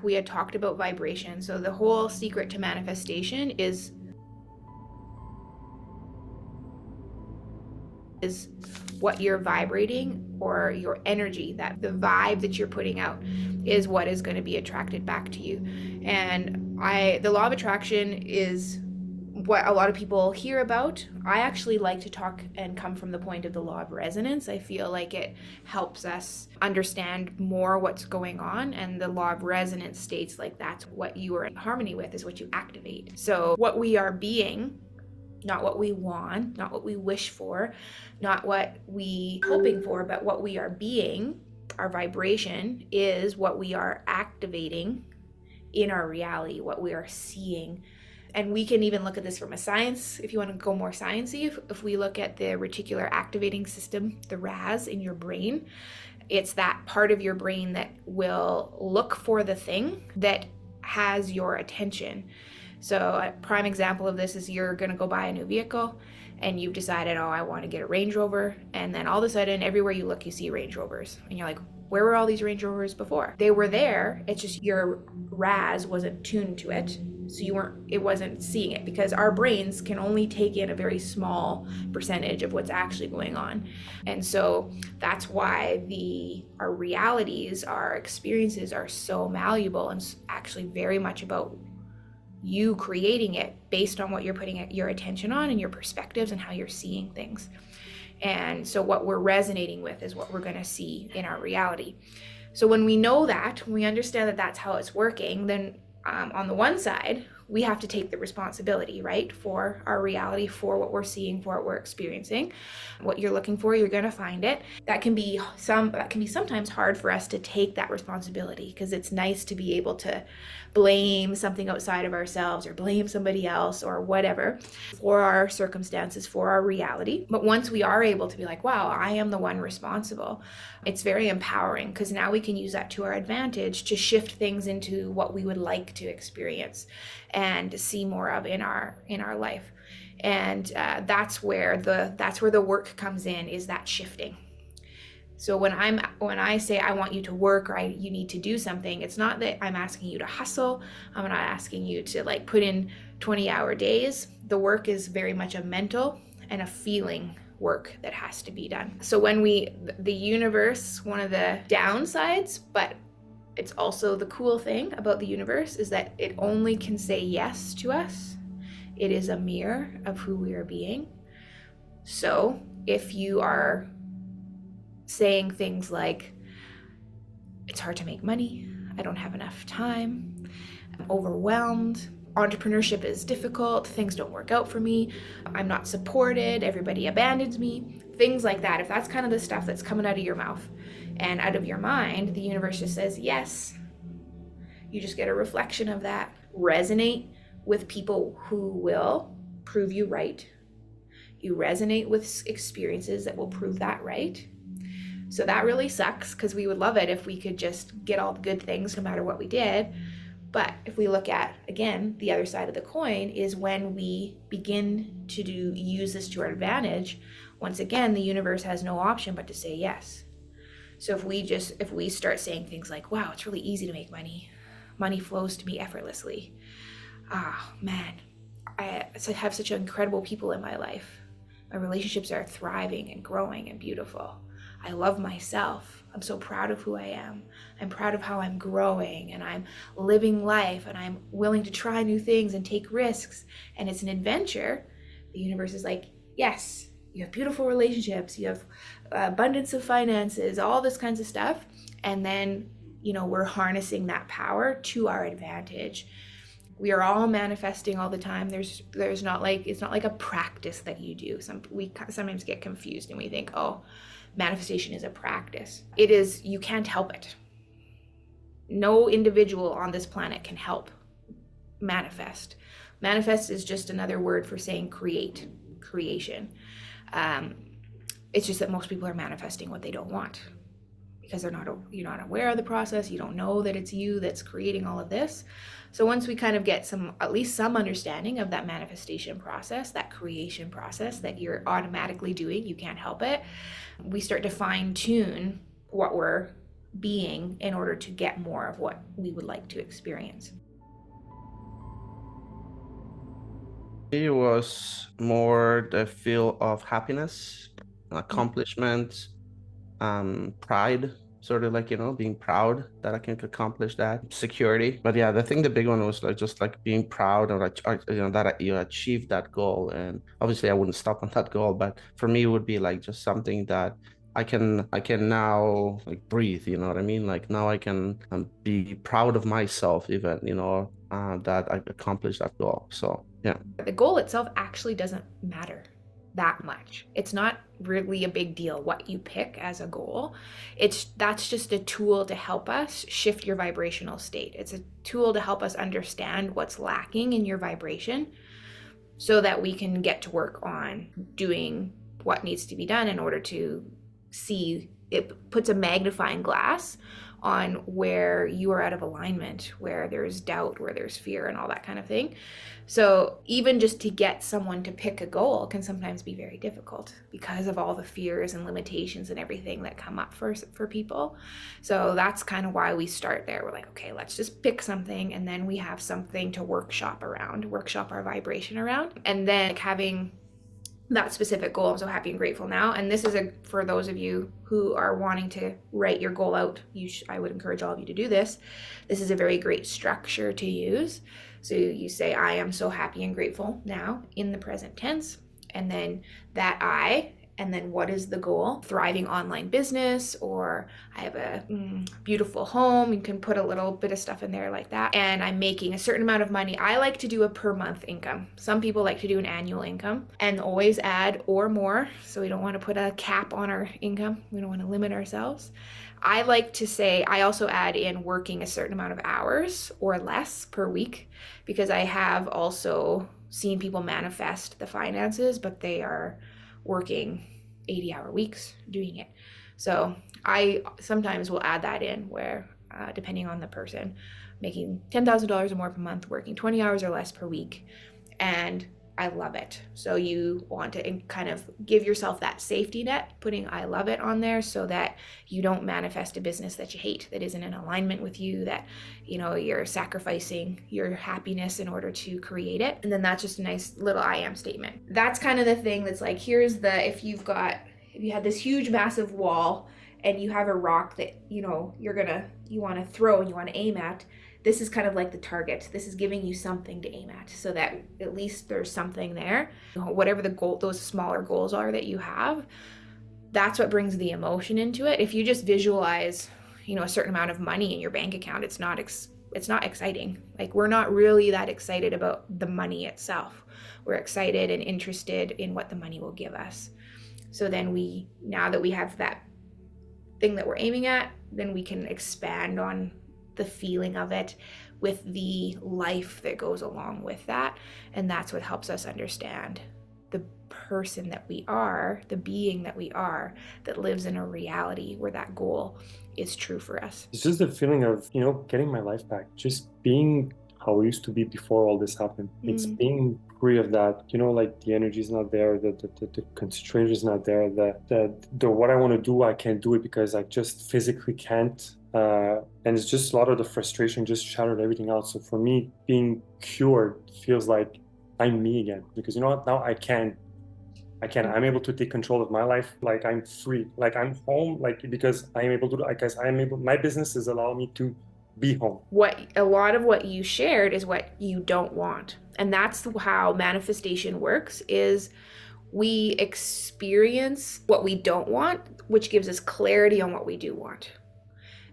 We had talked about vibration. So the whole secret to manifestation is what you're vibrating, or your energy, that the vibe that you're putting out is what is going to be attracted back to you. And the law of attraction is what a lot of people hear about. I actually like to talk and come from the point of the law of resonance. I feel like it helps us understand more what's going on. And the law of resonance states like that's what you are in harmony with is what you activate. So what we are being, not what we want, not what we wish for, not what we hoping for, but what we are being, our vibration is what we are activating in our reality, what we are seeing. And we can even look at this from a science, if you want to go more sciencey, if we look at the reticular activating system, the RAS in your brain, it's that part of your brain that will look for the thing that has your attention. So a prime example of this is you're going to go buy a new vehicle and you've decided, oh, I want to get a Range Rover. And then all of a sudden, everywhere you look, you see Range Rovers. And you're like, where were all these Range Rovers before? They were there. It's just your RAS wasn't tuned to it. So it wasn't seeing it, because our brains can only take in a very small percentage of what's actually going on. And so that's why our realities, our experiences are so malleable and actually very much about you creating it based on what you're putting your attention on and your perspectives and how you're seeing things. And so what we're resonating with is what we're going to see in our reality. So when we know that, when we understand that that's how it's working, then on the one side, we have to take the responsibility, right, for our reality, for what we're seeing, for what we're experiencing. What you're looking for, you're going to find it. That can be sometimes hard for us to take that responsibility, because it's nice to be able to blame something outside of ourselves or blame somebody else or whatever for our circumstances, for our reality. But once we are able to be like, wow, I am the one responsible, it's very empowering, because now we can use that to our advantage to shift things into what we would like to experience and see more of in our life. And that's where the work comes in, is that shifting. So when I say I want you to work, or you need to do something, it's not that I'm asking you to hustle. I'm not asking you to like put in 20-hour days. The work is very much a mental and a feeling work that has to be done. So when the universe, one of the downsides, but it's also the cool thing about the universe, is that it only can say yes to us. It is a mirror of who we are being. So if you are saying things like, it's hard to make money, I don't have enough time, I'm overwhelmed, entrepreneurship is difficult, things don't work out for me, I'm not supported, everybody abandons me, things like that, if that's kind of the stuff that's coming out of your mouth and out of your mind, the universe just says yes. You just get a reflection of that. Resonate with people who will prove you right. You resonate with experiences that will prove that right. So that really sucks, because we would love it if we could just get all the good things no matter what we did. But if we look at, again, the other side of the coin, is when we begin to use this to our advantage, once again, the universe has no option but to say yes. So if we start saying things like, wow, it's really easy to make money. Money flows to me effortlessly. Ah, man, I have such incredible people in my life. My relationships are thriving and growing and beautiful. I love myself. I'm so proud of who I am. I'm proud of how I'm growing, and I'm living life, and I'm willing to try new things and take risks, and it's an adventure. The universe is like, yes, you have beautiful relationships, you have abundance of finances, all this kinds of stuff. And then, we're harnessing that power to our advantage. We are all manifesting all the time. There's not like, it's not like a practice that you do. We sometimes get confused and we think, oh, manifestation is a practice. It is, you can't help it. No individual on this planet can help manifest. Manifest is just another word for saying creation. It's just that most people are manifesting what they don't want, because you're not aware of the process. You don't know that it's you that's creating all of this. So once we kind of get at least some understanding of that manifestation process, that creation process that you're automatically doing, you can't help it, we start to fine tune what we're being in order to get more of what we would like to experience? It was more the feel of happiness, Mm. accomplishment, pride, sort of like, being proud that I can accomplish that, security. But yeah, the big one was like just like being proud of like, that you achieved that goal. And obviously I wouldn't stop on that goal, but for me it would be like just something that I can now like breathe, you know what I mean? Like now I can be proud of myself even, that I accomplished that goal. So yeah. The goal itself actually doesn't matter that much. It's not really a big deal what you pick as a goal. That's just a tool to help us shift your vibrational state. It's a tool to help us understand what's lacking in your vibration so that we can get to work on doing what needs to be done in order to see. It puts a magnifying glass on where you are out of alignment, where there's doubt, where there's fear, and all that kind of thing. So even just to get someone to pick a goal can sometimes be very difficult because of all the fears and limitations and everything that come up for people. So that's kind of why we start there. We're like, okay, let's just pick something, and then we have something to workshop our vibration around, and then like having that specific goal. I'm so happy and grateful now. And this is for those of you who are wanting to write your goal out. I would encourage all of you to do this. This is a very great structure to use. So you say, I am so happy and grateful now in the present tense. And then that and then what is the goal? Thriving online business, or I have a beautiful home. You can put a little bit of stuff in there like that. And I'm making a certain amount of money. I like to do a per month income. Some people like to do an annual income, and always add or more. So we don't want to put a cap on our income. We don't want to limit ourselves. I like to say I also add in working a certain amount of hours or less per week, because I have also seen people manifest the finances, but they are working 80-hour weeks doing it. So I sometimes will add that in where, depending on the person, making $10,000 or more per month, working 20 hours or less per week. And I love it. So you want to kind of give yourself that safety net, putting I love it on there so that you don't manifest a business that you hate, that isn't in alignment with you, that you're sacrificing your happiness in order to create it. And then that's just a nice little I am statement. That's kind of the thing that's like, if you had this huge massive wall and you have a rock that you want to throw and you want to aim at, this is kind of like the target. This is giving you something to aim at so that at least there's something there. Whatever the goal, those smaller goals are that you have, that's what brings the emotion into it. If you just visualize, a certain amount of money in your bank account, it's not exciting. Like, we're not really that excited about the money itself. We're excited and interested in what the money will give us. So then now that we have that thing that we're aiming at, then we can expand on the feeling of it with the life that goes along with that. And that's what helps us understand the person that we are, the being that we are, that lives in a reality where that goal is true for us. It's just the feeling of, getting my life back, just being how I used to be before all this happened. It's being free of that, like the energy is not there, the constraint is not there, the what I want to do, I can't do it because I just physically can't. And it's just a lot of the frustration just shattered everything out. So for me, being cured feels like I'm me again, because you know what, now I'm able to take control of my life. Like, I'm free, like I'm home, like, because I am able to do, because my business is allowing me to be home. A lot of what you shared is what you don't want. And that's how manifestation works, is we experience what we don't want, which gives us clarity on what we do want.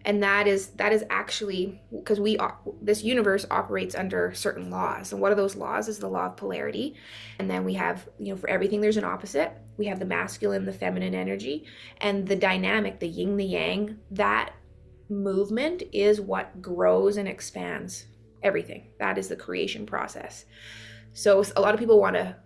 And that is actually because this universe operates under certain laws. And one of those laws is the law of polarity. And then we have, for everything there's an opposite. We have the masculine, the feminine energy, and the dynamic, the yin, the yang. That movement is what grows and expands everything. That is the creation process. So a lot of people want to,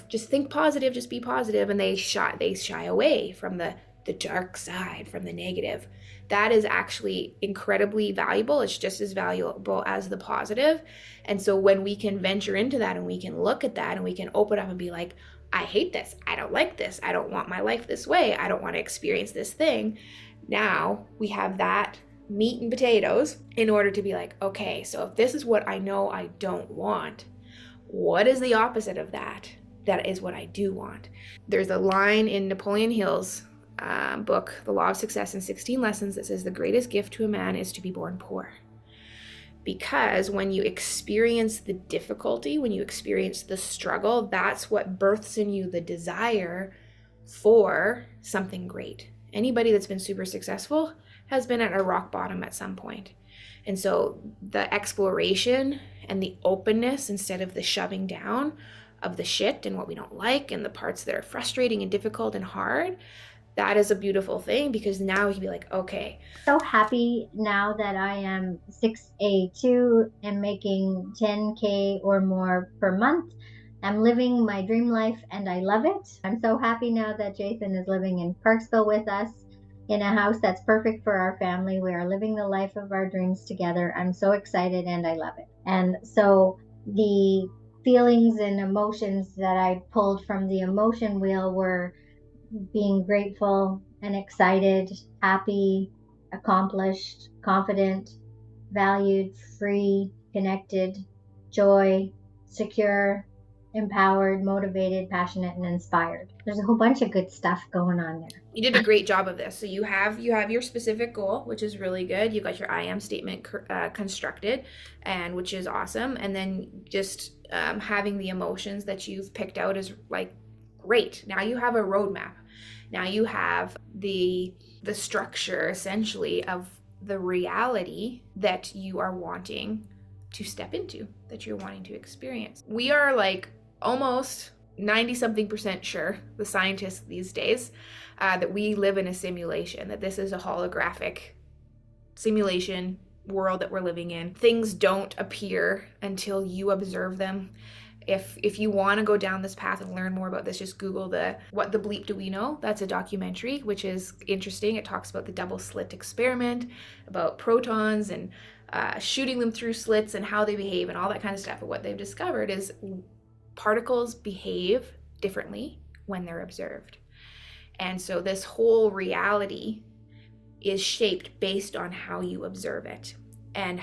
just think positive, just be positive, and they shy away from the dark side, from the negative. That is actually incredibly valuable. It's just as valuable as the positive. And so when we can venture into that and we can look at that and we can open up and be like, I hate this, I don't like this, I don't want my life this way, I don't want to experience this thing, Now we have that meat and potatoes in order to be like, okay, so if this is what I know I don't want, what is the opposite of that? That is what I do want. There's a line in Napoleon Hill's book, The Law of Success in 16 Lessons, that says the greatest gift to a man is to be born poor. Because when you experience the difficulty, when you experience the struggle, that's what births in you the desire for something great. Anybody that's been super successful has been at a rock bottom at some point. And so the exploration and the openness instead of the shoving down of the shit and what we don't like and the parts that are frustrating and difficult and hard, that is a beautiful thing, because now we can be like, okay. So happy now that I am 6A2 and making 10K or more per month. I'm living my dream life and I love it. I'm so happy now that Jason is living in Parksville with us in a house that's perfect for our family. We are living the life of our dreams together. I'm so excited and I love it. And so the feelings and emotions that I pulled from the emotion wheel were being grateful and excited, happy, accomplished, confident, valued, free, connected, joy, secure, empowered, motivated, passionate, and inspired. There's a whole bunch of good stuff going on there. You did a great job of this. So you have your specific goal, which is really good. You got your I am statement constructed, and which is awesome. And then just having the emotions that you've picked out is like great. Now you have a roadmap. Now you have the structure essentially of the reality that you are wanting to step into, that you're wanting to experience. We are like almost 90-something% sure, the scientists these days, that we live in a simulation, that this is a holographic simulation world that we're living in. Things don't appear until you observe them. If you want to go down this path and learn more about this, just Google What the Bleep Do We Know? That's a documentary, which is interesting. It talks about the double slit experiment, about protons and shooting them through slits and how they behave and all that kind of stuff. But what they've discovered is particles behave differently when they're observed. And so this whole reality is shaped based on how you observe it and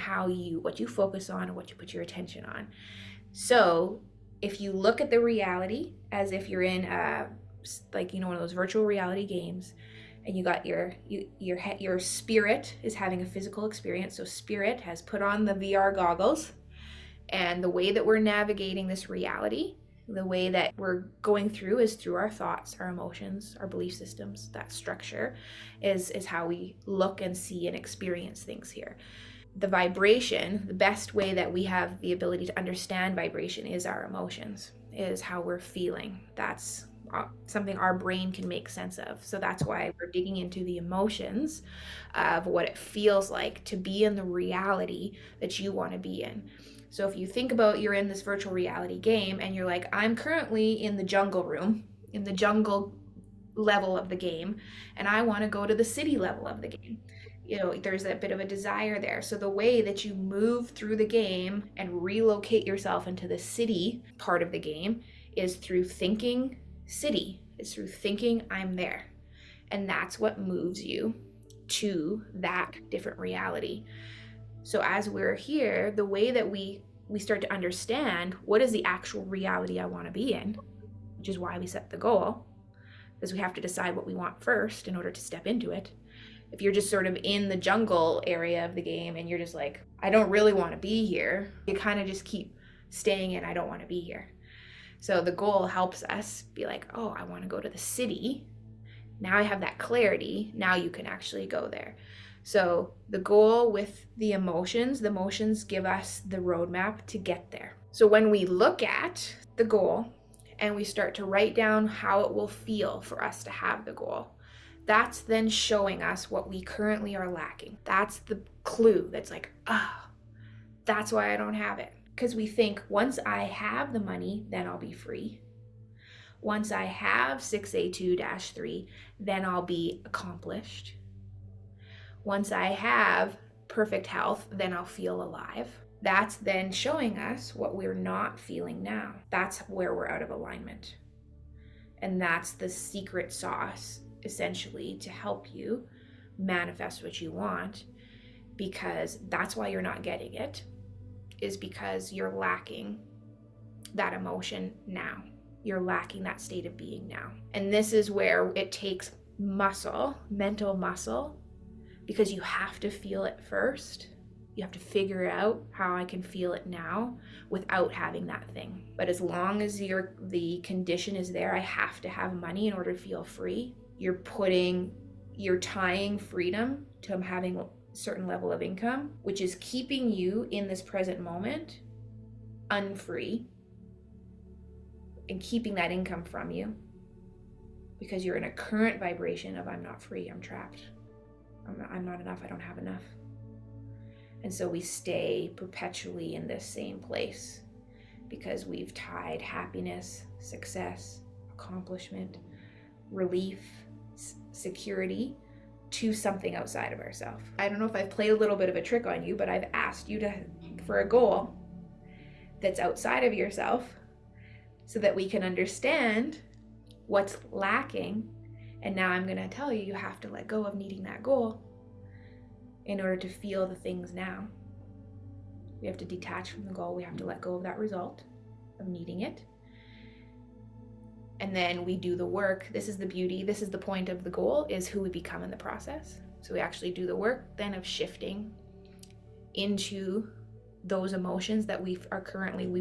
what you focus on and what you put your attention on. So if you look at the reality as if you're in one of those virtual reality games, and you got your spirit is having a physical experience. So spirit has put on the VR goggles, and the way that we're navigating this reality, the way that we're going through is through our thoughts, our emotions, our belief systems. That structure is how we look and see and experience things here. The vibration, the best way that we have the ability to understand vibration is our emotions, is how we're feeling. That's something our brain can make sense of. So that's why we're digging into the emotions of what it feels like to be in the reality that you want to be in. So if you think about you're in this virtual reality game and you're like, I'm currently in the jungle room, in the jungle level of the game, and I want to go to the city level of the game. There's a bit of a desire there. So the way that you move through the game and relocate yourself into the city part of the game is through thinking city. It's through thinking I'm there. And that's what moves you to that different reality. So as we're here, the way that we start to understand what is the actual reality I want to be in, which is why we set the goal, because we have to decide what we want first in order to step into it. If you're just sort of in the jungle area of the game and you're just like, I don't really want to be here, you kind of just keep staying in, I don't want to be here. So the goal helps us be like, oh, I want to go to the city. Now I have that clarity. Now you can actually go there. So the goal with the emotions give us the roadmap to get there. So when we look at the goal and we start to write down how it will feel for us to have the goal, that's then showing us what we currently are lacking. That's the clue that's like, that's why I don't have it. Because we think once I have the money, then I'll be free. Once I have 6A2-3, then I'll be accomplished. Once I have perfect health, then I'll feel alive. That's then showing us what we're not feeling now. That's where we're out of alignment. And that's the secret sauce, essentially, to help you manifest what you want, because that's why you're not getting it, is because you're lacking that emotion now. You're lacking that state of being now. And this is where it takes muscle, mental muscle, because you have to feel it first. You have to figure out how I can feel it now without having that thing. But as long as the condition is there, I have to have money in order to feel free, you're tying freedom to having a certain level of income, which is keeping you in this present moment unfree and keeping that income from you, because you're in a current vibration of I'm not free, I'm trapped, I'm not enough, I don't have enough. And so we stay perpetually in this same place because we've tied happiness, success, accomplishment, relief, security to something outside of ourselves. I don't know if I've played a little bit of a trick on you, but I've asked you for a goal that's outside of yourself so that we can understand what's lacking. And now I'm going to tell you, you have to let go of needing that goal in order to feel the things now. We have to detach from the goal. We have to let go of that result of needing it. And then we do the work. This is the beauty. This is the point of the goal, is who we become in the process. So we actually do the work then of shifting into those emotions that we've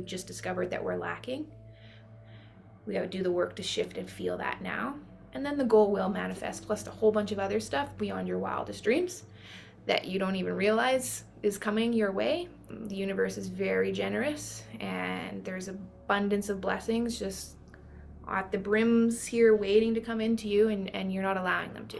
just discovered that we're lacking. We got to do the work to shift and feel that now. And then the goal will manifest, plus a whole bunch of other stuff beyond your wildest dreams that you don't even realize is coming your way. The universe is very generous, and there's abundance of blessings just at the brims here waiting to come into you, and you're not allowing them to.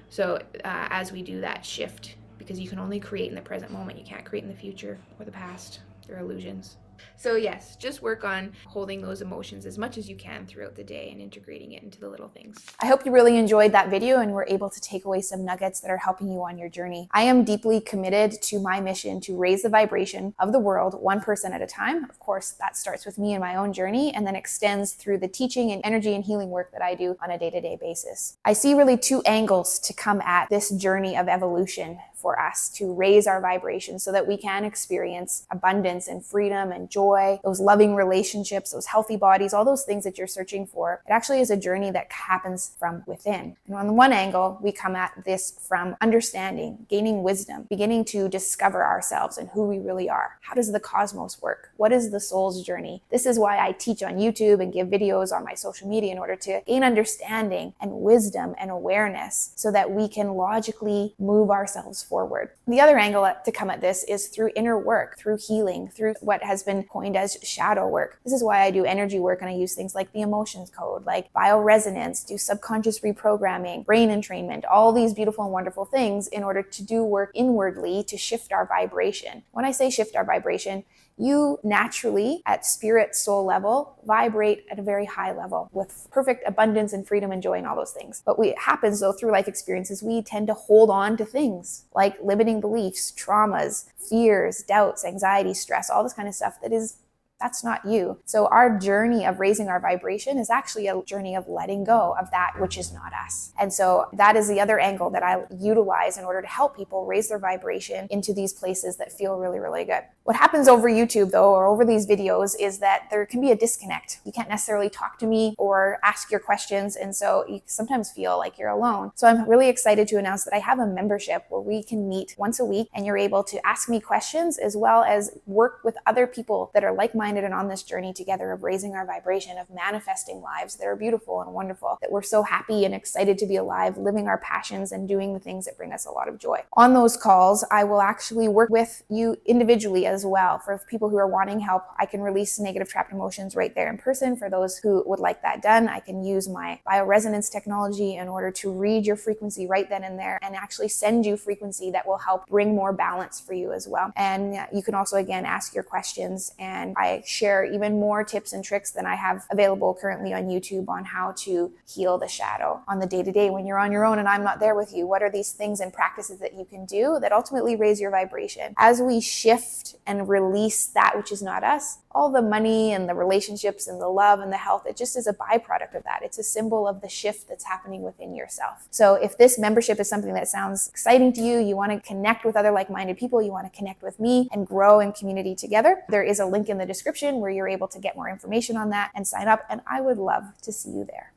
So as we do that shift, because you can only create in the present moment, you can't create in the future or the past. They're illusions. So yes, just work on holding those emotions as much as you can throughout the day and integrating it into the little things. I hope you really enjoyed that video and were able to take away some nuggets that are helping you on your journey. I am deeply committed to my mission to raise the vibration of the world one person at a time. Of course, that starts with me and my own journey, and then extends through the teaching and energy and healing work that I do on a day-to-day basis. I see really two angles to come at this journey of evolution for us to raise our vibration so that we can experience abundance and freedom and joy, those loving relationships, those healthy bodies, all those things that you're searching for. It actually is a journey that happens from within. And on the one angle, we come at this from understanding, gaining wisdom, beginning to discover ourselves and who we really are. How does the cosmos work? What is the soul's journey? This is why I teach on YouTube and give videos on my social media, in order to gain understanding and wisdom and awareness so that we can logically move ourselves forward. The other angle to come at this is through inner work, through healing, through what has been coined as shadow work. This is why I do energy work, and I use things like the emotions code, like bioresonance, do subconscious reprogramming, brain entrainment, all these beautiful and wonderful things in order to do work inwardly to shift our vibration. When I say shift our vibration, you naturally, at spirit soul level, vibrate at a very high level with perfect abundance and freedom and joy and all those things. But what happens though through life experiences, we tend to hold on to things like limiting beliefs, traumas, fears, doubts, anxiety, stress, all this kind of stuff that's not you. So our journey of raising our vibration is actually a journey of letting go of that which is not us. And so that is the other angle that I utilize in order to help people raise their vibration into these places that feel really, really good. What happens over YouTube though, or over these videos, is that there can be a disconnect. You can't necessarily talk to me or ask your questions. And so you sometimes feel like you're alone. So I'm really excited to announce that I have a membership where we can meet once a week, and you're able to ask me questions as well as work with other people that are like-minded and on this journey together of raising our vibration, of manifesting lives that are beautiful and wonderful, that we're so happy and excited to be alive, living our passions and doing the things that bring us a lot of joy. On those calls, I will actually work with you individually as well. For people who are wanting help, I can release negative trapped emotions right there in person. For those who would like that done, I can use my bioresonance technology in order to read your frequency right then and there and actually send you frequency that will help bring more balance for you as well. And you can also, again, ask your questions, and I share even more tips and tricks than I have available currently on YouTube on how to heal the shadow on the day-to-day when you're on your own and I'm not there with you. What are these things and practices that you can do that ultimately raise your vibration? As we shift and release that which is not us, all the money and the relationships and the love and the health, it just is a byproduct of that. It's a symbol of the shift that's happening within yourself. So if this membership is something that sounds exciting to you, you want to connect with other like-minded people, you want to connect with me and grow in community together, there is a link in the description where you're able to get more information on that and sign up, and I would love to see you there.